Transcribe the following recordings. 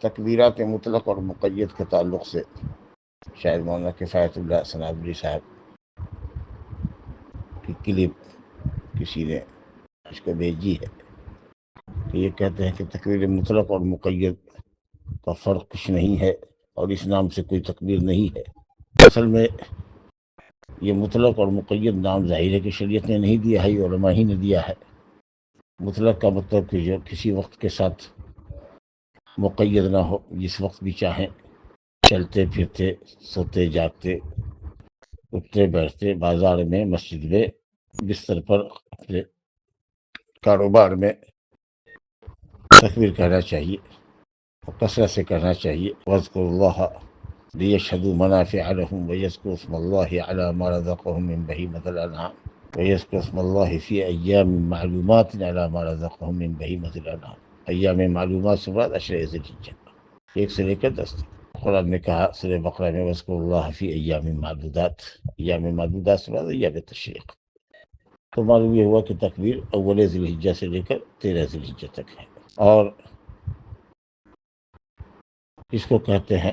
تکبیرات مطلق اور مقید کے تعلق سے شاید مولانا کفایت اللہ سنابلی صاحب کی کلپ کسی نے اس کو بھیجی ہے کہ یہ کہتے ہیں کہ تکبیر مطلق اور مقید کا فرق کچھ نہیں ہے اور اس نام سے کوئی تکبیر نہیں ہے۔ اصل میں یہ مطلق اور مقید نام ظاہر ہے کہ شریعت نے نہیں دیا ہے، یہ علماء ہی نے دیا ہے۔ مطلق کا مطلب کہ جو کسی وقت کے ساتھ مقید نہ ہو، جس وقت بھی چاہیں چلتے پھرتے، سوتے جاگتے، اٹھتے بیٹھتے، بازار میں، مسجد میں، بستر پر، اپنے کاروبار میں تکبیر کہنا چاہیے اور کثرت سے کہنا چاہیے۔ وَاذْكُرُوا اللَّهَ لِيَشْهَدُوا مَنَافِعَ لَهُمْ وَيَذْكُرُوا اسْمَ اللَّهِ عَلَىٰ مَا رَزَقَهُم مِّن بَهِيمَةِ الْأَنْعَامِ وَيَذْكُرُوا اسْمَ اللَّهِ فِي أَيَّامٍ مَّعْلُومَاتٍ عَلَىٰ مَا رَزَقَهُم مِّن بَهِيمَةِ الْأَنْعَامِ۔ ایام معلومات سے مراد عشر ذی الحجہ، 1 سے لے کر 10 تک۔ قرآن نے کہا سورہ بقرہ میں وَاذْكُرُوا اللَّهَ فِي أَيَّامٍ مَّعْدُودَاتٍ، ایام معدودات سے مراد ایام تشریق۔ تو معلوم یہ ہوا کہ تکبیر اول ذی الحجہ سے لے کر 13 ذی الحجہ تک ہے، اور اس کو کہتے ہیں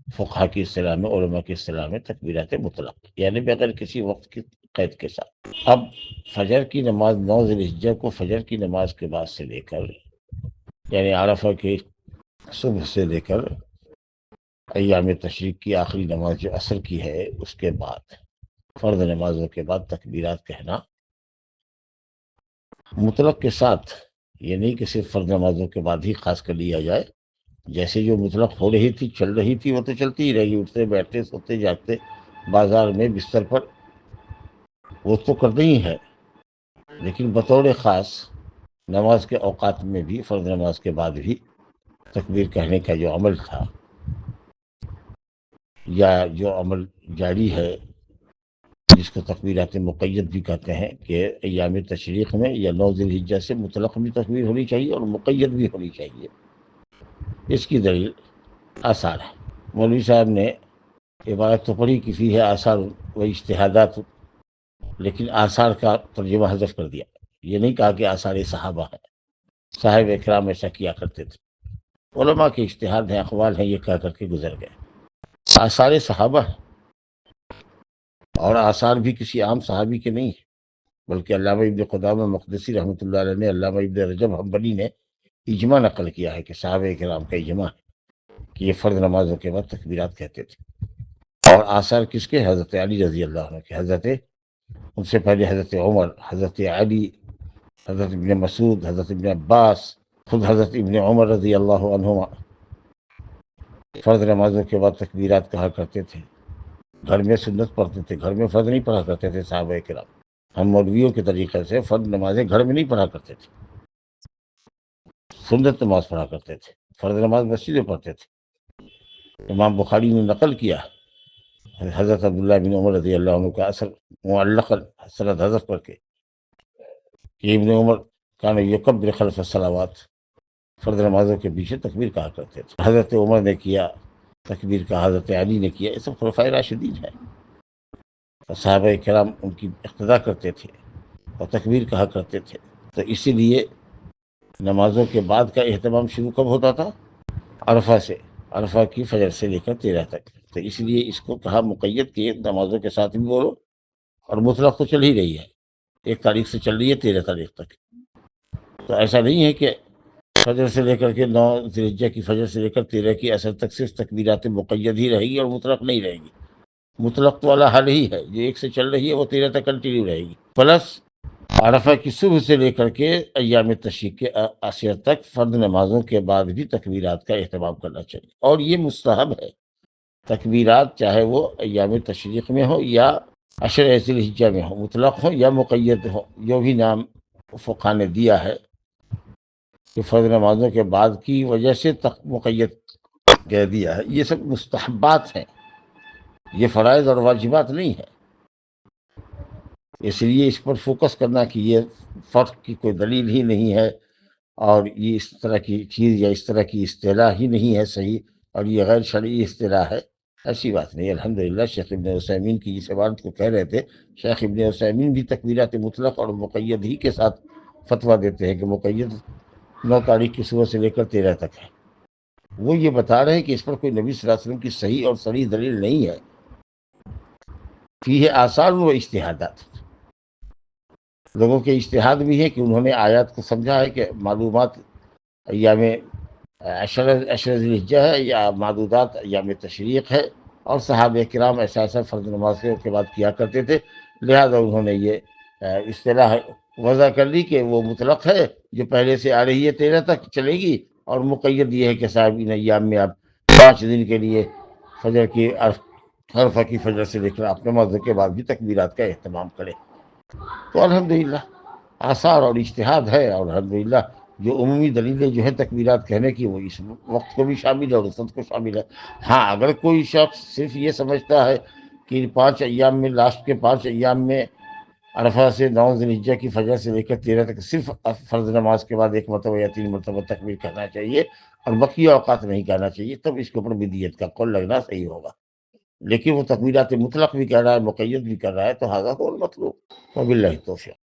فقہا کی اصطلاح میں، علماء کی اصطلاح میں تکبیرات مطلق، یعنی بغیر کسی وقت کی قید کے ساتھ۔ اب فجر کی نماز 9 ذی الحجہ کو فجر کی نماز کے بعد سے لے کر، یعنی عرفہ کی صبح سے لے کر ایام تشریق کی آخری نماز جو عصر کی ہے، اس کے بعد فرض نمازوں کے بعد تکبیرات کہنا مطلق کے ساتھ، یہ نہیں کہ صرف فرض نمازوں کے بعد ہی خاص کر لیا جائے۔ جیسے جو مطلق ہو رہی تھی، چل رہی تھی، وہ تو چلتی ہی رہے گی، اٹھتے بیٹھتے، سوتے جاگتے، بازار میں، بستر پر، وہ تو کرنا ہی ہے۔ لیکن بطور خاص نماز کے اوقات میں بھی، فرض نماز کے بعد بھی تکبیر کہنے کا جو عمل تھا، یا جو عمل جاری ہے، جس کو تکبیرات مقید بھی کہتے ہیں، کہ ایام تشریق میں یا 9 ذی الحجہ سے مطلق بھی تکبیر ہونی چاہیے اور مقید بھی ہونی چاہیے۔ اس کی دلیل آثار ہے۔ مولوی صاحب نے عبارت تو پڑھی کسی ہے آثار و اجتہادات، لیکن آثار کا ترجمہ حذف کر دیا۔ یہ نہیں کہا کہ آثار صحابہ ہیں، صاحب اکرام ایسا کیا کرتے تھے، علماء کے اجتہاد ہیں، اقوال ہیں، یہ کہہ کر کے گزر گئے۔ آثار صحابہ ہیں، اور آثار بھی کسی عام صحابی کے نہیں ہیں، بلکہ علامہ ابن قدامہ مقدسی رحمۃ اللہ علیہ نے، علامہ ابن رجب حنبلی نے اجماع نقل کیا ہے کہ صحابہ کرام کا اجماع ہے کہ یہ فرض نمازوں کے بعد تکبیرات کہتے تھے۔ اور آثار کس کے؟ حضرت علی رضی اللہ عنہ کے، ان سے پہلے حضرت عمر، حضرت علی، حضرت ابن مسعود، حضرت ابن عباس، خود حضرت ابن عمر رضی اللہ عنہما فرض نمازوں کے بعد تکبیرات کہا کرتے تھے۔ گھر میں سنت پڑھتے تھے، گھر میں فرض نہیں پڑھا کرتے تھے صحابہ کرام۔ ہم مولویوں کے طریقے سے فرض نمازیں گھر میں نہیں پڑھا کرتے تھے، سنت نماز پڑھا کرتے تھے، فرض نماز مسجد میں پڑھتے تھے۔ امام بخاری نے نقل کیا حضرت عبداللہ بن عمر رضی اللہ عنہ کا اثر معلقاً سند حذف کر کے، کہ ابن عمر کان یکبر خلف الصلوات، فرض نمازوں کے پیچھے تکبیر کہا کرتے تھے۔ حضرت عمر نے کیا تکبیر کا، حضرت علی نے کیا، یہ سب خلفائے راشدین ہیں، اور صحابہ کرام ان کی اقتداء کرتے تھے اور تکبیر کہا کرتے تھے۔ تو اسی لیے نمازوں کے بعد کا اہتمام شروع کب ہوتا تھا؟ عرفہ سے، عرفہ کی فجر سے لے کر 13 تک۔ تو اس لیے اس کو کہا مقید کہ نمازوں کے ساتھ بھی بولو، اور مطلق تو چل ہی رہی ہے، 1 تاریخ سے چل رہی ہے 13 تاریخ تک۔ تو ایسا نہیں ہے کہ فجر سے لے کر کے 9 ذی الحجہ کی فجر سے لے کر 13 کی عصر تک صرف تکبیرات مقید ہی رہے گی اور مطلق نہیں رہے گی۔ مطلق تو والا حال ہی ہے، جو 1 سے چل رہی ہے وہ 13 تک کنٹینیو رہے گی، پلس عرفہ کی صبح سے لے کر کے ایام تشریق کے عصر تک فرض نمازوں کے بعد بھی تکبیرات کا اہتمام کرنا چاہیے، اور یہ مستحب ہے۔ تکبیرات چاہے وہ ایام تشریق میں ہو یا عشر ذی الحجہ میں ہو، مطلق ہو یا مقید ہو، جو بھی نام فقہا نے دیا ہے کہ فرض نمازوں کے بعد کی وجہ سے مقید کہہ دیا ہے، یہ سب مستحبات ہیں، یہ فرائض اور واجبات نہیں ہیں۔ اس لیے اس پر فوکس کرنا کہ یہ فرق کی کوئی دلیل ہی نہیں ہے، اور یہ اس طرح کی چیز یا اس طرح کی اصطلاح ہی نہیں ہے صحیح، اور یہ غیر شرعی اصطلاح ہے، ایسی بات نہیں۔ الحمدللہ شیخ ابن عثیمین کی جس عبارت کو کہہ رہے تھے، شیخ ابن عثیمین بھی تکبیرات مطلق اور مقید ہی کے ساتھ فتویٰ دیتے ہیں کہ مقید 9 تاریخ کی صبح سے لے کر 13 تک ہے۔ وہ یہ بتا رہے ہیں کہ اس پر کوئی نبی صلی اللہ علیہ وسلم کی صحیح اور صریح دلیل نہیں ہے، فیہ آثار و اجتہادات، لوگوں کے اجتہاد بھی ہے کہ انہوں نے آیات کو سمجھا ہے کہ معلومات ایام عشر ذی الحجہ ہے یا معدودات ایام تشریق ہے، اور صحابہ کرام ایسا فرض نماز کے بعد کیا کرتے تھے، لہذا انہوں نے یہ اصطلاح وضع کر لی کہ وہ مطلق ہے جو پہلے سے آ رہی ہے 13 تک چلے گی، اور مقید یہ ہے کہ صاحب ان ایام میں آپ 5 دن کے لیے فجر کی عرفہ کی فجر سے لے کر اپنے مغرب کے بعد بھی تکبیرات کا اہتمام کریں۔ تو الحمدللہ آثار اور اجتہاد ہے، اور الحمدللہ جو عمومی دلیلیں جو ہے تکبیرات کہنے کی وہ اس وقت کو بھی شامل ہے اور اس وقت کو شامل ہے۔ ہاں اگر کوئی شخص صرف یہ سمجھتا ہے کہ 5 ایام میں، لاسٹ کے 5 ایام میں عرفہ سے 9 ذی الحجہ کی فجر سے لے کر 13 تک صرف فرض نماز کے بعد 1 مرتبہ یا 3 مرتبہ تکبیر کہنا چاہیے اور بقیہ اوقات نہیں کہنا چاہیے، تب اس کے اوپر بدعت کا قول لگنا صحیح ہوگا۔ لیکن وہ تکبیرات مطلق بھی کہہ رہا ہے، مقید بھی کر رہا ہے، تو ھذا هو المطلوب۔ وباللہ التوفیق۔